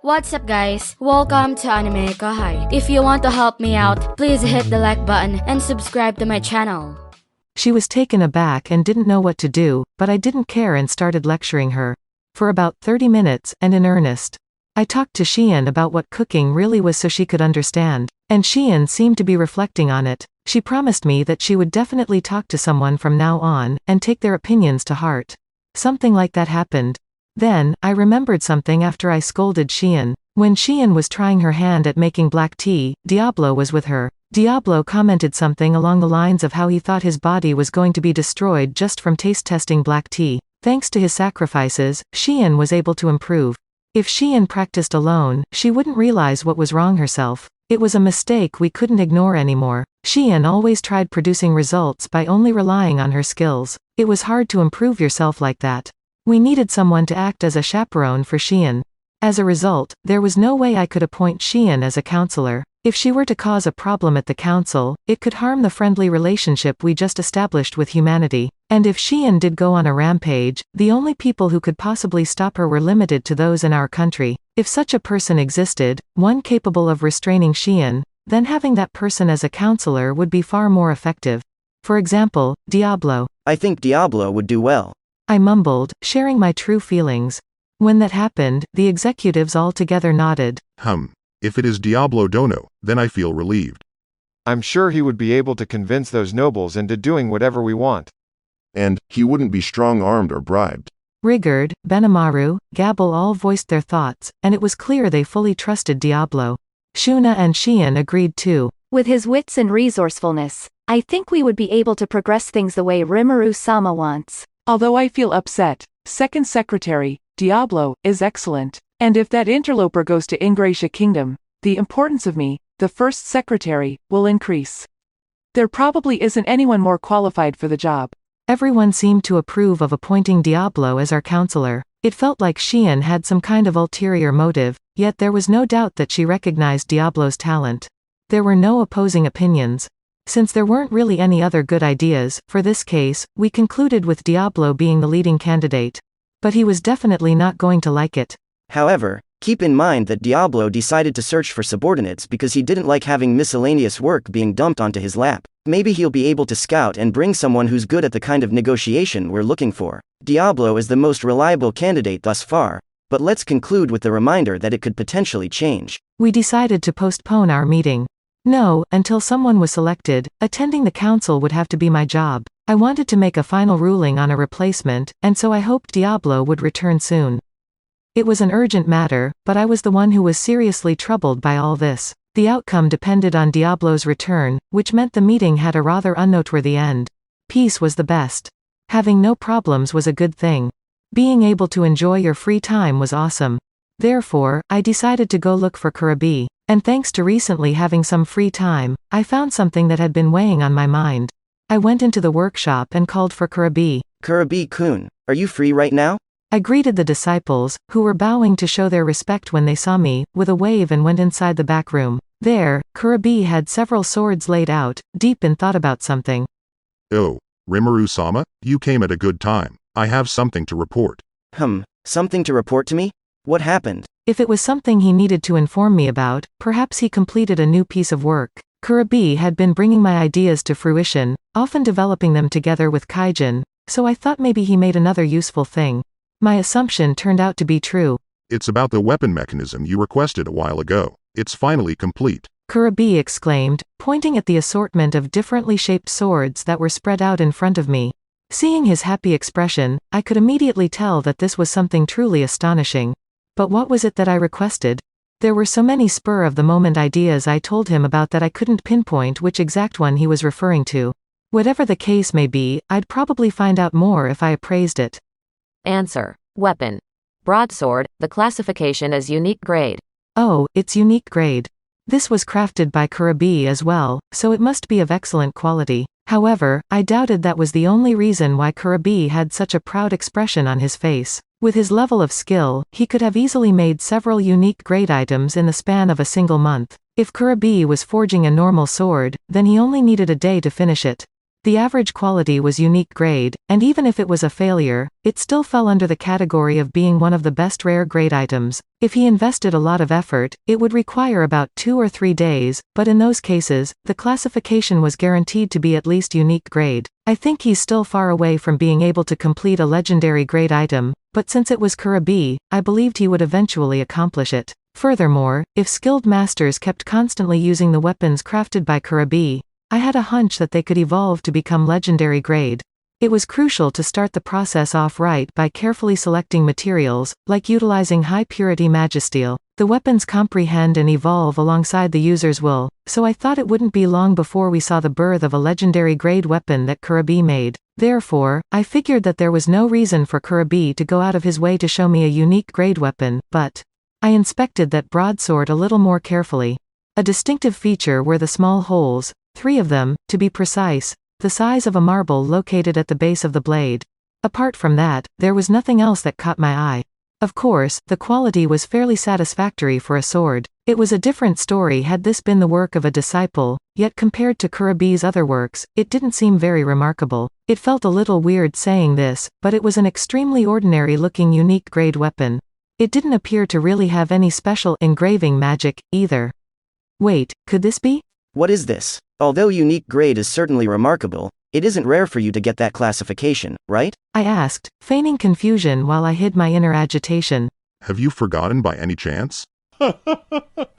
What's up guys, welcome to AnimeKouhai. If you want to help me out, please hit the like button and subscribe to my channel. She was taken aback and didn't know what to do, but I didn't care and started lecturing her. For about 30 minutes, and in earnest. I talked to Shion about what cooking really was so she could understand. And Shion seemed to be reflecting on it. She promised me that she would definitely talk to someone from now on, and take their opinions to heart. Something like that happened. Then, I remembered something after I scolded Shion. When Shion was trying her hand at making black tea, Diablo was with her. Diablo commented something along the lines of how he thought his body was going to be destroyed just from taste testing black tea. Thanks to his sacrifices, Shion was able to improve. If Shion practiced alone, she wouldn't realize what was wrong herself. It was a mistake we couldn't ignore anymore. Shion always tried producing results by only relying on her skills. It was hard to improve yourself like that. We needed someone to act as a chaperone for Shion. As a result, there was no way I could appoint Shion as a counselor. If she were to cause a problem at the council, it could harm the friendly relationship we just established with humanity. And if Shion did go on a rampage, the only people who could possibly stop her were limited to those in our country. If such a person existed, one capable of restraining Shion, then having that person as a counselor would be far more effective. For example, Diablo. I think Diablo would do well. I mumbled, sharing my true feelings. When that happened, the executives all together nodded. If it is Diablo Dono, then I feel relieved. I'm sure he would be able to convince those nobles into doing whatever we want. And he wouldn't be strong-armed or bribed. Rigurd, Benimaru, Gabble all voiced their thoughts, and it was clear they fully trusted Diablo. Shuna and Shion agreed too. With his wits and resourcefulness, I think we would be able to progress things the way Rimuru-sama wants. Although I feel upset, second secretary, Diablo, is excellent. And if that interloper goes to Ingratia Kingdom, the importance of me, the first secretary, will increase. There probably isn't anyone more qualified for the job. Everyone seemed to approve of appointing Diablo as our counselor. It felt like Shion had some kind of ulterior motive, yet there was no doubt that she recognized Diablo's talent. There were no opposing opinions. Since there weren't really any other good ideas, for this case, we concluded with Diablo being the leading candidate. But he was definitely not going to like it. However, keep in mind that Diablo decided to search for subordinates because he didn't like having miscellaneous work being dumped onto his lap. Maybe he'll be able to scout and bring someone who's good at the kind of negotiation we're looking for. Diablo is the most reliable candidate thus far, but let's conclude with the reminder that it could potentially change. We decided to postpone our meeting. No, until someone was selected, attending the council would have to be my job. I wanted to make a final ruling on a replacement, and so I hoped Diablo would return soon. It was an urgent matter, but I was the one who was seriously troubled by all this. The outcome depended on Diablo's return, which meant the meeting had a rather unnoteworthy end. Peace was the best. Having no problems was a good thing. Being able to enjoy your free time was awesome. Therefore, I decided to go look for Kurabi. And thanks to recently having some free time, I found something that had been weighing on my mind. I went into the workshop and called for Kurabi. Kurabi-kun, are you free right now? I greeted the disciples, who were bowing to show their respect when they saw me, with a wave and went inside the back room. There, Kurabi had several swords laid out, deep in thought about something. Oh, Rimuru-sama, you came at a good time. I have something to report. Something to report to me? What happened? If it was something he needed to inform me about, perhaps he completed a new piece of work. Kurabi had been bringing my ideas to fruition, often developing them together with Kaijin, so I thought maybe he made another useful thing. My assumption turned out to be true. It's about the weapon mechanism you requested a while ago. It's finally complete. Kurabi exclaimed, pointing at the assortment of differently shaped swords that were spread out in front of me. Seeing his happy expression, I could immediately tell that this was something truly astonishing. But what was it that I requested? There were so many spur-of-the-moment ideas I told him about that I couldn't pinpoint which exact one he was referring to. Whatever the case may be, I'd probably find out more if I appraised it. Answer. Weapon. Broadsword, the classification is unique grade. Oh, it's unique grade. This was crafted by Kurabi as well, so it must be of excellent quality. However, I doubted that was the only reason why Kurabi had such a proud expression on his face. With his level of skill, he could have easily made several unique grade items in the span of a single month. If Kurabi was forging a normal sword, then he only needed a day to finish it. The average quality was unique grade, and even if it was a failure, it still fell under the category of being one of the best rare grade items. If he invested a lot of effort, it would require about 2 or 3 days, but in those cases, the classification was guaranteed to be at least unique grade. I think he's still far away from being able to complete a legendary grade item, but since it was Kurabi, I believed he would eventually accomplish it. Furthermore, if skilled masters kept constantly using the weapons crafted by Kurabi, I had a hunch that they could evolve to become legendary grade. It was crucial to start the process off right by carefully selecting materials, like utilizing high-purity magisteel. The weapons comprehend and evolve alongside the user's will, so I thought it wouldn't be long before we saw the birth of a legendary grade weapon that Kurabi made. Therefore, I figured that there was no reason for Kurabi to go out of his way to show me a unique grade weapon, but I inspected that broadsword a little more carefully. A distinctive feature were the small holes, 3 of them, to be precise, the size of a marble located at the base of the blade. Apart from that, there was nothing else that caught my eye. Of course, the quality was fairly satisfactory for a sword. It was a different story had this been the work of a disciple, yet compared to Kurabi's other works, it didn't seem very remarkable. It felt a little weird saying this, but it was an extremely ordinary-looking unique grade weapon. It didn't appear to really have any special engraving magic, either. Wait, could this be? What is this? Although unique grade is certainly remarkable, it isn't rare for you to get that classification, right? I asked, feigning confusion while I hid my inner agitation. Have you forgotten by any chance?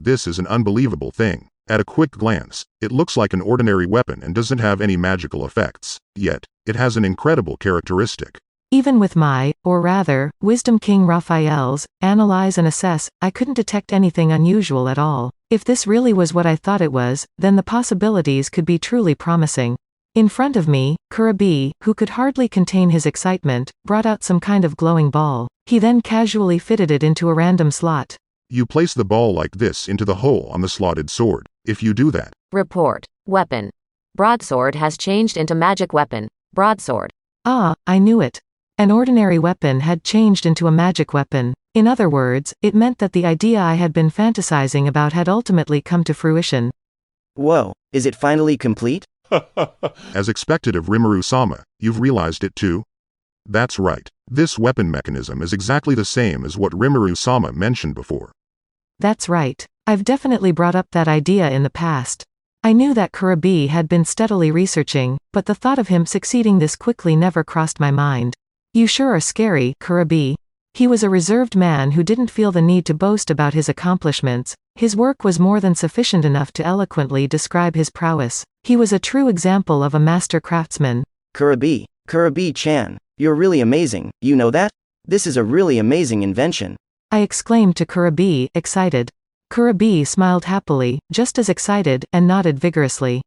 This is an unbelievable thing. At a quick glance, it looks like an ordinary weapon and doesn't have any magical effects, yet, it has an incredible characteristic. Even with my, or rather, Wisdom King Raphael's, analyze and assess, I couldn't detect anything unusual at all. If this really was what I thought it was, then the possibilities could be truly promising. In front of me, Kurabi, who could hardly contain his excitement, brought out some kind of glowing ball. He then casually fitted it into a random slot. You place the ball like this into the hole on the slotted sword. If you do that. Report. Weapon. Broadsword has changed into magic weapon. Broadsword. Ah, I knew it. An ordinary weapon had changed into a magic weapon. In other words, it meant that the idea I had been fantasizing about had ultimately come to fruition. Whoa, is it finally complete? As expected of Rimuru-sama, you've realized it too? That's right. This weapon mechanism is exactly the same as what Rimuru-sama mentioned before. That's right. I've definitely brought up that idea in the past. I knew that Kurabi had been steadily researching, but the thought of him succeeding this quickly never crossed my mind. You sure are scary, Kurabi. He was a reserved man who didn't feel the need to boast about his accomplishments. His work was more than sufficient enough to eloquently describe his prowess. He was a true example of a master craftsman. Kurabi-chan, you're really amazing, you know that? This is a really amazing invention. I exclaimed to Kurabi, excited. Kurabi smiled happily, just as excited, and nodded vigorously.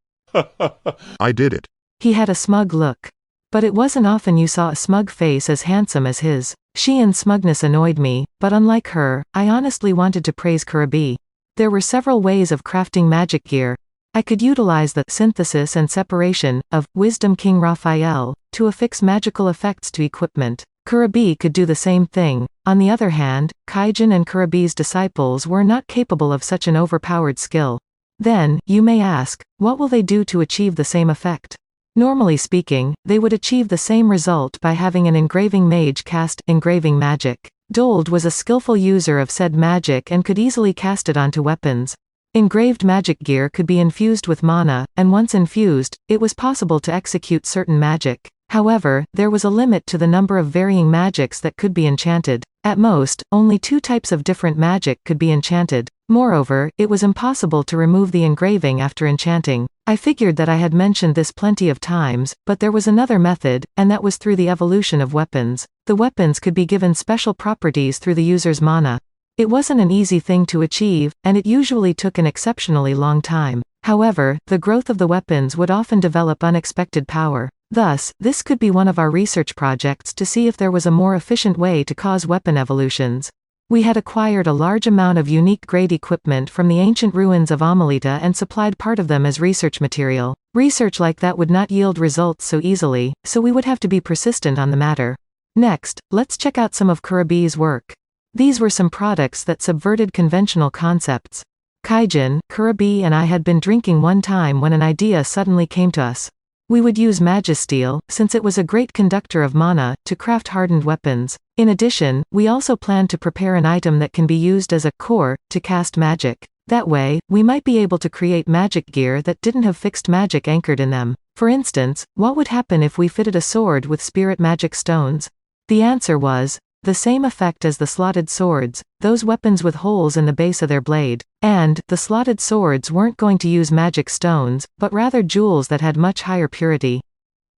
I did it. He had a smug look. But it wasn't often you saw a smug face as handsome as his. Shian's smugness annoyed me, but unlike her, I honestly wanted to praise Kurabi. There were several ways of crafting magic gear. I could utilize the synthesis and separation of Wisdom King Raphael to affix magical effects to equipment. Kurabi could do the same thing. On the other hand, Kaijin and Kurabi's disciples were not capable of such an overpowered skill. Then, you may ask, what will they do to achieve the same effect? Normally speaking, they would achieve the same result by having an engraving mage cast engraving magic. Dold was a skillful user of said magic and could easily cast it onto weapons. Engraved magic gear could be infused with mana, and once infused, it was possible to execute certain magic. However, there was a limit to the number of varying magics that could be enchanted. At most, only 2 types of different magic could be enchanted. Moreover, it was impossible to remove the engraving after enchanting. I figured that I had mentioned this plenty of times, but there was another method, and that was through the evolution of weapons. The weapons could be given special properties through the user's mana. It wasn't an easy thing to achieve, and it usually took an exceptionally long time. However, the growth of the weapons would often develop unexpected power. Thus, this could be one of our research projects to see if there was a more efficient way to cause weapon evolutions. We had acquired a large amount of unique grade equipment from the ancient ruins of Amalita and supplied part of them as research material. Research like that would not yield results so easily, so we would have to be persistent on the matter. Next, let's check out some of Kurabi's work. These were some products that subverted conventional concepts. Kaijin, Kurabi and I had been drinking one time when an idea suddenly came to us. We would use Magisteel, since it was a great conductor of mana, to craft hardened weapons. In addition, we also planned to prepare an item that can be used as a core to cast magic. That way, we might be able to create magic gear that didn't have fixed magic anchored in them. For instance, what would happen if we fitted a sword with spirit magic stones? The answer was the same effect as the slotted swords, those weapons with holes in the base of their blade. And the slotted swords weren't going to use magic stones, but rather jewels that had much higher purity.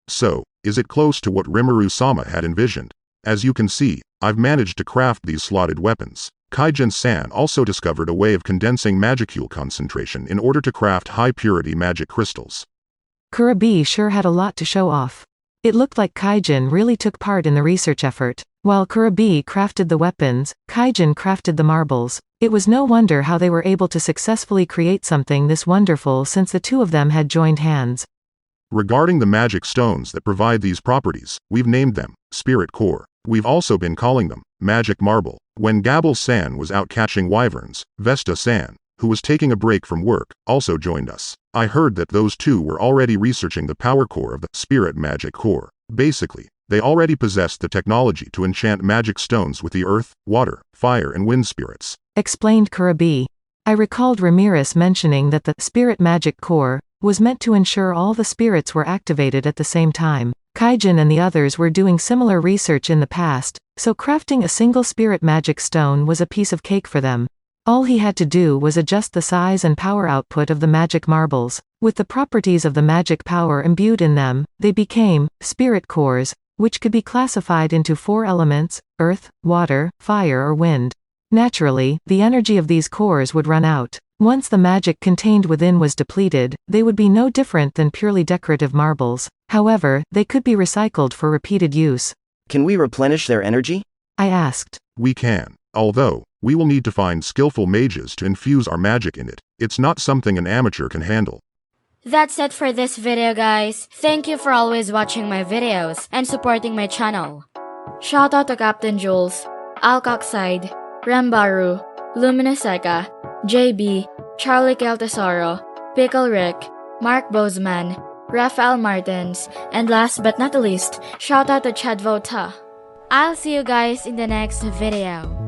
So, is it close to what Rimuru-sama had envisioned? As you can see, I've managed to craft these slotted weapons. Kaijin-san also discovered a way of condensing magicule concentration in order to craft high-purity magic crystals. Kurabi sure had a lot to show off. It looked like Kaijin really took part in the research effort. While Kurabi crafted the weapons, Kaijin crafted the marbles. It was no wonder how they were able to successfully create something this wonderful since the two of them had joined hands. Regarding the magic stones that provide these properties, we've named them Spirit Core. We've also been calling them Magic Marble. When Gabble-san was out catching wyverns, Vesta-san, who was taking a break from work, also joined us. I heard that those two were already researching the power core of the Spirit Magic Core. Basically, they already possessed the technology to enchant magic stones with the earth, water, fire and wind spirits. Explained Kurabi. I recalled Ramirez mentioning that the Spirit Magic Core was meant to ensure all the spirits were activated at the same time. Kaijin and the others were doing similar research in the past, so crafting a single spirit magic stone was a piece of cake for them. All he had to do was adjust the size and power output of the magic marbles. With the properties of the magic power imbued in them, they became spirit cores, which could be classified into 4 elements: earth, water, fire or wind. Naturally, the energy of these cores would run out. Once the magic contained within was depleted, they would be no different than purely decorative marbles. However, they could be recycled for repeated use. Can we replenish their energy? I asked. We can. Although, we will need to find skillful mages to infuse our magic in it. It's not something an amateur can handle. That's it for this video, guys. Thank you for always watching my videos and supporting my channel. Shoutout to Captain Jules, Alcoxide, Rembaru, Luminoseka, JB, Charlie Keltesoro, Pickle Rick, Mark Bozeman, Rafael Martins, and last but not the least, shoutout to Chad Vota. I'll see you guys in the next video.